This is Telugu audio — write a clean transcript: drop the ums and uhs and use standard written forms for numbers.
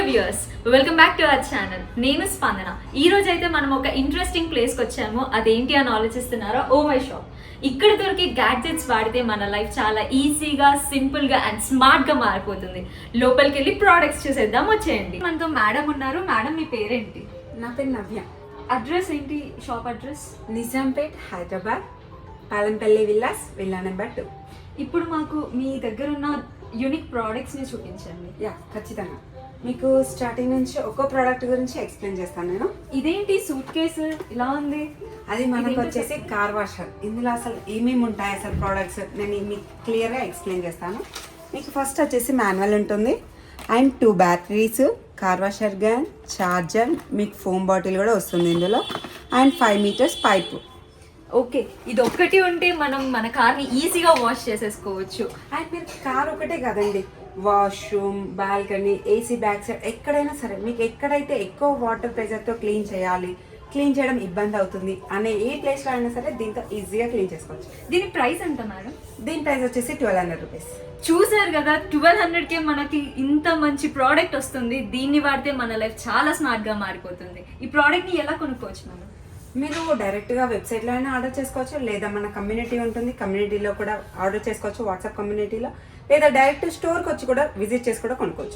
Viewers, welcome back to our channel. నేను స్పందన. ఈ రోజు అయితే మనం ఒక ఇంట్రెస్టింగ్ ప్లేస్కి వచ్చాము. అదేంటి అని ఆలోచిస్తున్నారా? Oh my shop. ఇక్కడ దొరికే గ్యాడ్జెట్స్ వాడితే మన లైఫ్ చాలా ఈజీగా, సింపుల్గా అండ్ స్మార్ట్గా మారిపోతుంది. లోపలికి వెళ్ళి ప్రోడక్ట్స్ చూసేద్దాం, వచ్చేయండి. మనతో మేడం ఉన్నారు. మేడం, మీ పేరేంటి? నా పేరు నవ్య. అడ్రస్ ఏంటి? Shop address? Nizampet, Hyderabad, Palampalli villas, villa number 2. ఇప్పుడు మాకు మీ దగ్గర ఉన్న యూనిక్ ప్రోడక్ట్స్ని చూపించండి. ఖచ్చితంగా మీకు స్టార్టింగ్ నుంచి ఒక్కో ప్రోడక్ట్ గురించి ఎక్స్ప్లెయిన్ చేస్తాను నేను. ఇదేంటి సూట్ కేసు ఇలా ఉంది? అది మనకు వచ్చేసి కార్ వాషర్. ఇందులో అసలు ఏమేమి ఉంటాయి అసలు ప్రోడక్ట్స్ నేను మీకు క్లియర్గా ఎక్స్ప్లెయిన్ చేస్తాను. మీకు ఫస్ట్ వచ్చేసి మాన్యువల్ ఉంటుంది and 2 batteries, car washer gun, charger, మీకు ఫోమ్ బాటిల్ కూడా వస్తుంది ఇందులో, అండ్ 5 మీటర్స్ పైపు. ఓకే, ఇది ఒక్కటి ఉంటే మనం మన కార్ని ఈజీగా వాష్ చేసేసుకోవచ్చు. అండ్ మీరు కార్ ఒకటే కదండి, washroom, balcony, AC back side ఎక్కడైనా సరే మీకు ఎక్కడైతే ఎక్కువ వాటర్ ప్రెషర్తో క్లీన్ చేయడం ఇబ్బంది అవుతుంది అనే ఏ ప్లేస్లో అయినా సరే దీంతో ఈజీగా క్లీన్ చేసుకోవచ్చు. దీని ప్రైస్ ఎంత మేడం? దీని ప్రైస్ వచ్చేసి 1200 రూపీస్. చూసారు కదా, 1200కే మనకి ఇంత మంచి ప్రోడక్ట్ వస్తుంది. దీన్ని వాడితే మన లైఫ్ చాలా స్మార్ట్గా మారిపోతుంది. ఈ ప్రోడక్ట్ని ఎలా కొనుక్కోవచ్చు మనం? మీరు డైరెక్ట్గా వెబ్సైట్లో అయినా ఆర్డర్ చేసుకోవచ్చు, లేదా మన కమ్యూనిటీ ఉంటుంది, కమ్యూనిటీలో కూడా ఆర్డర్ చేసుకోవచ్చు, వాట్సాప్ కమ్యూనిటీలో, లేదా డైరెక్ట్ స్టోర్కి వచ్చి కూడా విజిట్ చేసి కూడా కొనుక్కోవచ్చు.